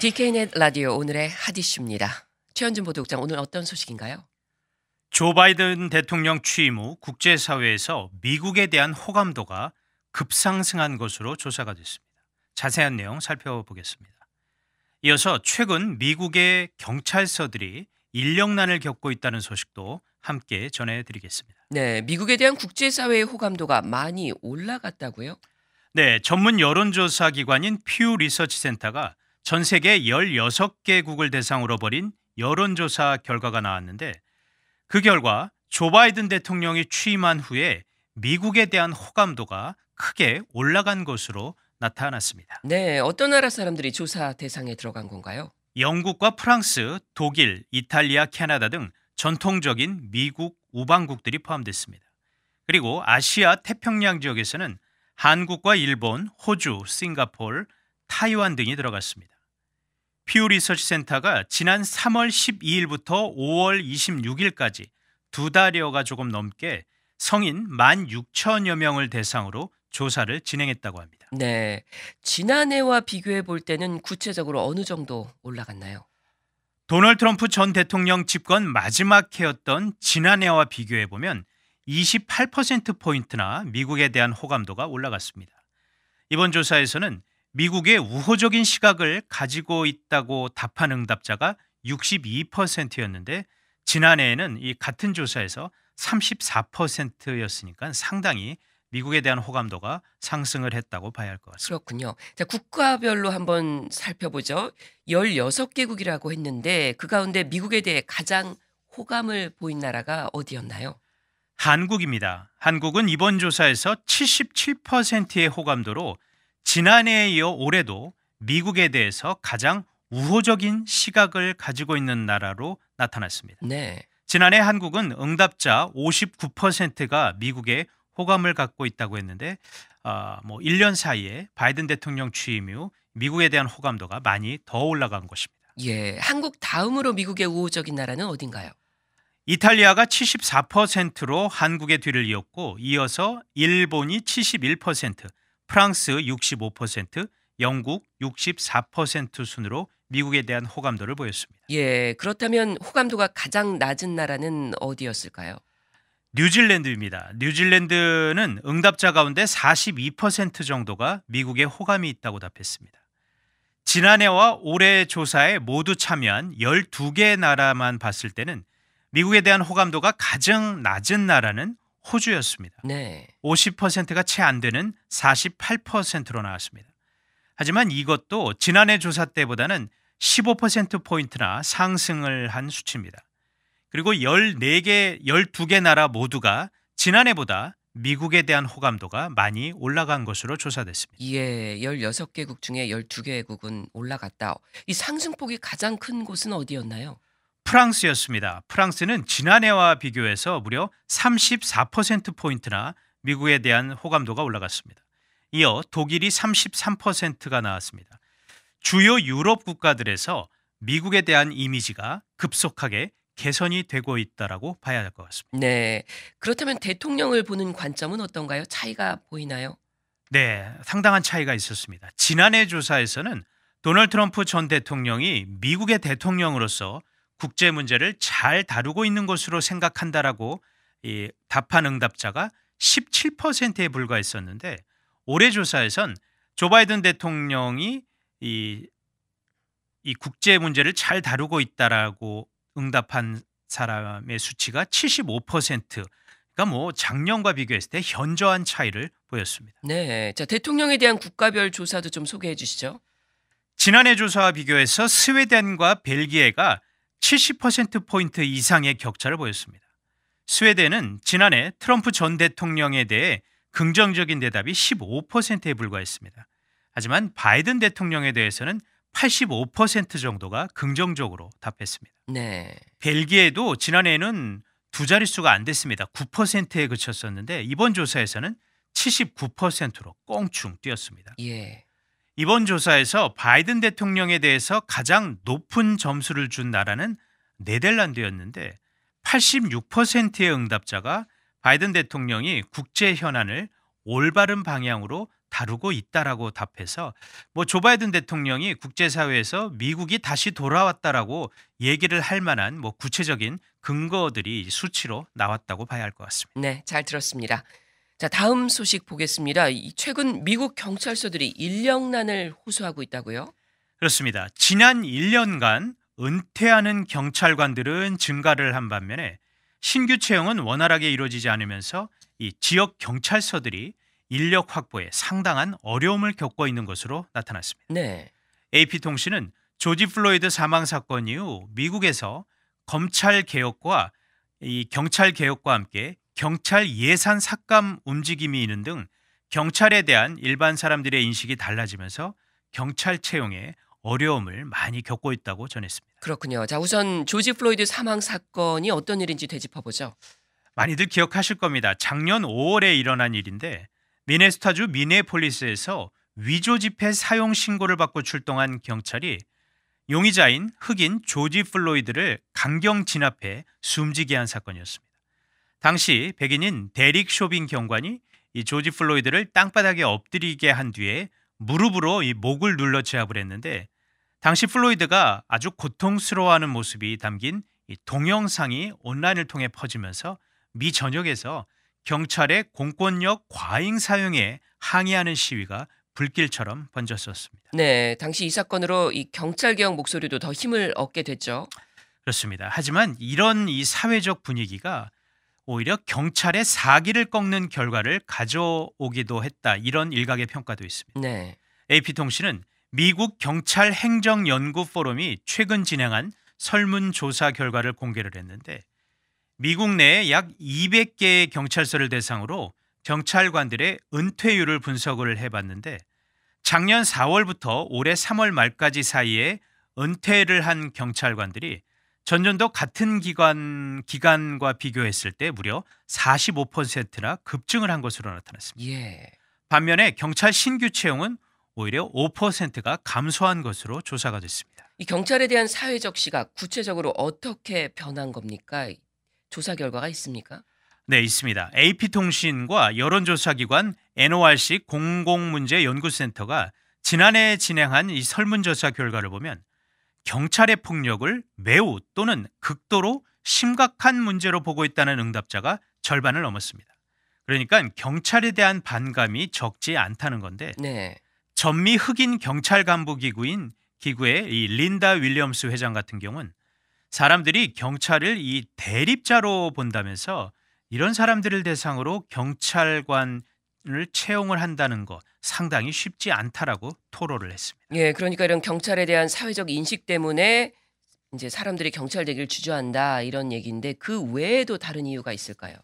DK넷 라디오 오늘의 핫이슈입니다. 최현준 보도국장, 오늘 어떤 소식인가요? 조 바이든 대통령 취임 후 국제사회에서 미국에 대한 호감도가 급상승한 것으로 조사가 됐습니다. 자세한 내용 살펴보겠습니다. 이어서 최근 미국의 경찰서들이 인력난을 겪고 있다는 소식도 함께 전해드리겠습니다. 네, 미국에 대한 국제사회의 호감도가 많이 올라갔다고요? 네, 전문 여론조사 기관인 퓨 리서치 센터가 전 세계 16개국을 대상으로 벌인 여론조사 결과가 나왔는데, 그 결과 조 바이든 대통령이 취임한 후에 미국에 대한 호감도가 크게 올라간 것으로 나타났습니다. 네, 어떤 나라 사람들이 조사 대상에 들어간 건가요? 영국과 프랑스, 독일, 이탈리아, 캐나다 등 전통적인 미국 우방국들이 포함됐습니다. 그리고 아시아 태평양 지역에서는 한국과 일본, 호주, 싱가포르, 타이완 등이 들어갔습니다. 퓨 리서치 센터가 지난 3월 12일부터 5월 26일까지 두 달여가 조금 넘게 성인 16,000여 명을 대상으로 조사를 진행했다고 합니다. 네, 지난해와 비교해 볼 때는 구체적으로 어느 정도 올라갔나요? 도널드 트럼프 전 대통령 집권 마지막 해였던 지난해와 비교해 보면 28%포인트나 미국에 대한 호감도가 올라갔습니다. 이번 조사에서는 미국의 우호적인 시각을 가지고 있다고 답한 응답자가 62%였는데, 지난해에는 이 같은 조사에서 34%였으니까 상당히 미국에 대한 호감도가 상승을 했다고 봐야 할 것 같습니다. 그렇군요. 자, 국가별로 한번 살펴보죠. 16개국이라고 했는데 그 가운데 미국에 대해 가장 호감을 보인 나라가 어디였나요? 한국입니다. 한국은 이번 조사에서 77%의 호감도로 지난해에 이어 올해도 미국에 대해서 가장 우호적인 시각을 가지고 있는 나라로 나타났습니다. 네. 지난해 한국은 응답자 59%가 미국에 호감을 갖고 있다고 했는데, 1년 사이에 바이든 대통령 취임 이후 미국에 대한 호감도가 많이 더 올라간 것입니다. 예, 한국 다음으로 미국의 우호적인 나라는 어딘가요? 이탈리아가 74%로 한국의 뒤를 이었고, 이어서 일본이 71%, 프랑스 65%, 영국 64% 순으로 미국에 대한 호감도를 보였습니다. 예, 그렇다면 호감도가 가장 낮은 나라는 어디였을까요? 뉴질랜드입니다. 뉴질랜드는 응답자 가운데 42% 정도가 미국에 호감이 있다고 답했습니다. 지난해와 올해 조사에 모두 참여한 12개 나라만 봤을 때는 미국에 대한 호감도가 가장 낮은 나라는 호주였습니다. 네. 50%가 채 안 되는 48%로 나왔습니다. 하지만 이것도 지난해 조사 때보다는 15%포인트나 상승을 한 수치입니다. 그리고 12개 나라 모두가 지난해보다 미국에 대한 호감도가 많이 올라간 것으로 조사됐습니다. 예, 16개국 중에 12개국은 올라갔다. 이 상승폭이 가장 큰 곳은 어디였나요? 프랑스였습니다. 프랑스는 지난해와 비교해서 무려 34%포인트나 미국에 대한 호감도가 올라갔습니다. 이어 독일이 33%가 나왔습니다. 주요 유럽 국가들에서 미국에 대한 이미지가 급속하게 개선이 되고 있다라고 봐야 할 것 같습니다. 네. 그렇다면 대통령을 보는 관점은 어떤가요? 차이가 보이나요? 네, 상당한 차이가 있었습니다. 지난해 조사에서는 도널드 트럼프 전 대통령이 미국의 대통령으로서 국제 문제를 잘 다루고 있는 것으로 생각한다라고 답한 응답자가 17%에 불과했었는데, 올해 조사에선 조 바이든 대통령이 이 국제 문제를 잘 다루고 있다라고 응답한 사람의 수치가 75%, 그러니까 작년과 비교했을 때 현저한 차이를 보였습니다. 네. 자, 대통령에 대한 국가별 조사도 좀 소개해 주시죠. 지난해 조사와 비교해서 스웨덴과 벨기에가 70%포인트 이상의 격차를 보였습니다. 스웨덴은 지난해 트럼프 전 대통령에 대해 긍정적인 대답이 15%에 불과했습니다. 하지만 바이든 대통령에 대해서는 85% 정도가 긍정적으로 답했습니다. 네. 벨기에도 지난해에는 두 자릿수가 안 됐습니다. 9%에 그쳤었는데 이번 조사에서는 79%로 껑충 뛰었습니다. 예. 이번 조사에서 바이든 대통령에 대해서 가장 높은 점수를 준 나라는 네덜란드였는데 86%의 응답자가 바이든 대통령이 국제 현안을 올바른 방향으로 다루고 있다라고 답해서 뭐 조 바이든 대통령이 국제사회에서 미국이 다시 돌아왔다라고 얘기를 할 만한 뭐 구체적인 근거들이 수치로 나왔다고 봐야 할 것 같습니다. 네, 잘 들었습니다. 자, 다음 소식 보겠습니다. 최근 미국 경찰서들이 인력난을 호소하고 있다고요? 그렇습니다. 지난 1년간 은퇴하는 경찰관들은 증가를 한 반면에 신규 채용은 원활하게 이루어지지 않으면서 이 지역 경찰서들이 인력 확보에 상당한 어려움을 겪고 있는 것으로 나타났습니다. 네. AP통신은 조지 플로이드 사망 사건 이후 미국에서 검찰 개혁과 이 경찰 개혁과 함께 경찰 예산 삭감 움직임이 있는 등 경찰에 대한 일반 사람들의 인식이 달라지면서 경찰 채용에 어려움을 많이 겪고 있다고 전했습니다. 그렇군요. 자, 우선 조지 플로이드 사망 사건이 어떤 일인지 되짚어보죠. 많이들 기억하실 겁니다. 작년 5월에 일어난 일인데 미네소타주 미네폴리스에서 위조 지폐 사용 신고를 받고 출동한 경찰이 용의자인 흑인 조지 플로이드를 강경 진압해 숨지게 한 사건이었습니다. 당시 백인인 데릭 쇼빈 경관이 이 조지 플로이드를 땅바닥에 엎드리게 한 뒤에 무릎으로 이 목을 눌러 제압을 했는데 당시 플로이드가 아주 고통스러워하는 모습이 담긴 이 동영상이 온라인을 통해 퍼지면서 미 전역에서 경찰의 공권력 과잉 사용에 항의하는 시위가 불길처럼 번졌었습니다. 네, 당시 이 사건으로 이 경찰 개혁 목소리도 더 힘을 얻게 됐죠. 그렇습니다. 하지만 이런 이 사회적 분위기가 오히려 경찰의 사기를 꺾는 결과를 가져오기도 했다. 이런 일각의 평가도 있습니다. 네. AP통신은 미국 경찰 행정연구 포럼이 최근 진행한 설문조사 결과를 공개를 했는데 미국 내에 약 200개의 경찰서를 대상으로 경찰관들의 은퇴율을 분석을 해봤는데 작년 4월부터 올해 3월 말까지 사이에 은퇴를 한 경찰관들이 전년도 같은 기간과 비교했을 때 무려 45%나 급증을 한 것으로 나타났습니다. 예. 반면에 경찰 신규 채용은 오히려 5%가 감소한 것으로 조사가 됐습니다. 이 경찰에 대한 사회적 시각 구체적으로 어떻게 변한 겁니까? 조사 결과가 있습니까? 네, 있습니다. AP통신과 여론조사기관 NORC 공공문제연구센터가 지난해 진행한 이 설문조사 결과를 보면 경찰의 폭력을 매우 또는 극도로 심각한 문제로 보고 있다는 응답자가 절반을 넘었습니다. 그러니까 경찰에 대한 반감이 적지 않다는 건데 네. 전미 흑인 경찰 간부 기구의 이 린다 윌리엄스 회장 같은 경우는 사람들이 경찰을 이 대립자로 본다면서 이런 사람들을 대상으로 경찰관을 채용을 한다는 거 상당히 쉽지 않다라고 토로를 했습니다. 예, 그러니까 이런 경찰에 대한 사회적 인식 때문에 이제 사람들이 경찰 되기를 주저한다 이런 얘기인데 그 외에도 다른 이유가 있을까요?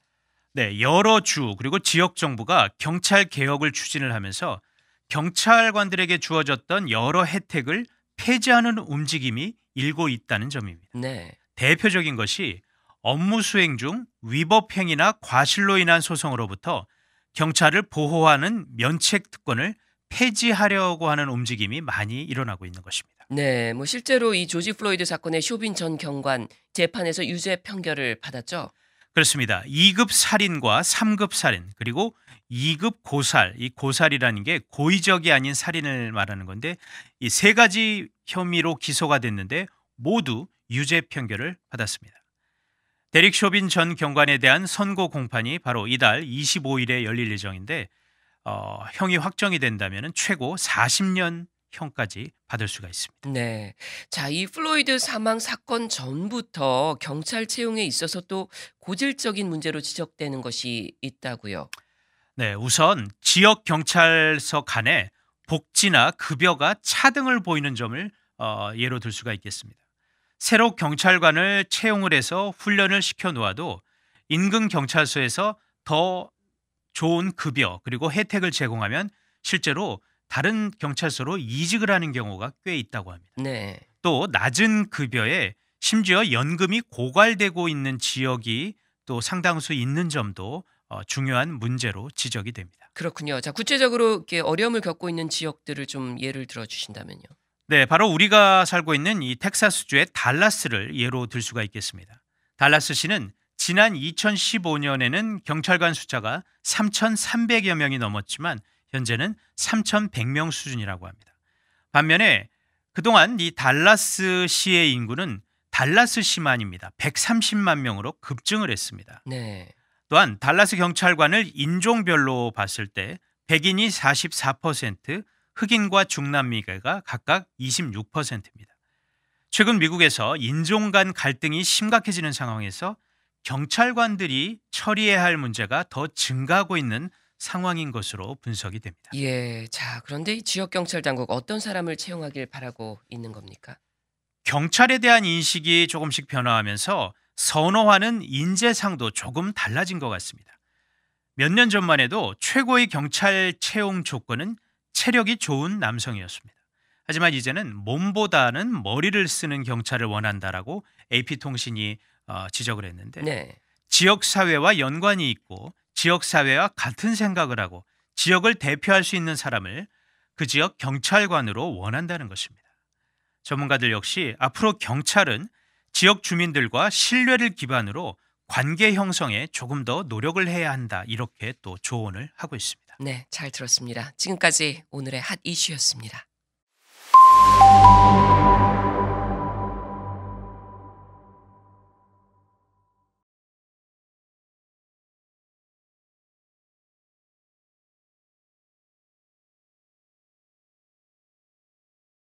네, 여러 주 그리고 지역 정부가 경찰 개혁을 추진을 하면서 경찰관들에게 주어졌던 여러 혜택을 폐지하는 움직임이 일고 있다는 점입니다. 네. 대표적인 것이 업무 수행 중 위법 행위나 과실로 인한 소송으로부터 경찰을 보호하는 면책 특권을 폐지하려고 하는 움직임이 많이 일어나고 있는 것입니다. 네, 뭐 실제로 이 조지 플로이드 사건의 쇼빈 전 경관 재판에서 유죄 판결을 받았죠. 그렇습니다. 2급 살인과 3급 살인 그리고 2급 고살, 이 고살이라는 게 고의적이 아닌 살인을 말하는 건데 이 세 가지 혐의로 기소가 됐는데 모두 유죄 판결을 받았습니다. 데릭 쇼빈 전 경관에 대한 선고 공판이 바로 이달 25일에 열릴 예정인데 형이 확정이 된다면 최고 40년 형까지 받을 수가 있습니다. 네. 자, 이 플로이드 사망 사건 전부터 경찰 채용에 있어서 또 고질적인 문제로 지적되는 것이 있다고요. 네, 우선 지역 경찰서 간에 복지나 급여가 차등을 보이는 점을 예로 들 수가 있겠습니다. 새로 경찰관을 채용을 해서 훈련을 시켜 놓아도 인근 경찰서에서 더 좋은 급여 그리고 혜택을 제공하면 실제로 다른 경찰서로 이직을 하는 경우가 꽤 있다고 합니다. 네. 또 낮은 급여에 심지어 연금이 고갈되고 있는 지역이 또 상당수 있는 점도 중요한 문제로 지적이 됩니다. 그렇군요. 자, 구체적으로 이렇게 어려움을 겪고 있는 지역들을 좀 예를 들어 주신다면요. 네, 바로 우리가 살고 있는 이 텍사스주의 달라스를 예로 들 수가 있겠습니다. 달라스시는 지난 2015년에는 경찰관 숫자가 3,300여 명이 넘었지만 현재는 3,100명 수준이라고 합니다. 반면에 그동안 이 달라스시의 인구는 달라스시만입니다. 130만 명으로 급증을 했습니다. 네. 또한 달라스 경찰관을 인종별로 봤을 때 백인이 44%, 흑인과 중남미가 각각 26%입니다. 최근 미국에서 인종 간 갈등이 심각해지는 상황에서 경찰관들이 처리해야 할 문제가 더 증가하고 있는 상황인 것으로 분석이 됩니다. 예. 자, 그런데 이 지역 경찰 당국 어떤 사람을 채용하길 바라고 있는 겁니까? 경찰에 대한 인식이 조금씩 변화하면서 선호하는 인재상도 조금 달라진 것 같습니다. 몇 년 전만 해도 최고의 경찰 채용 조건은 체력이 좋은 남성이었습니다. 하지만 이제는 몸보다는 머리를 쓰는 경찰을 원한다라고 AP통신이 지적을 했는데 네. 지역사회와 연관이 있고 지역사회와 같은 생각을 하고 지역을 대표할 수 있는 사람을 그 지역 경찰관으로 원한다는 것입니다. 전문가들 역시 앞으로 경찰은 지역 주민들과 신뢰를 기반으로 관계 형성에 조금 더 노력을 해야 한다. 이렇게 또 조언을 하고 있습니다. 네, 잘 들었습니다. 지금까지 오늘의 핫 이슈였습니다.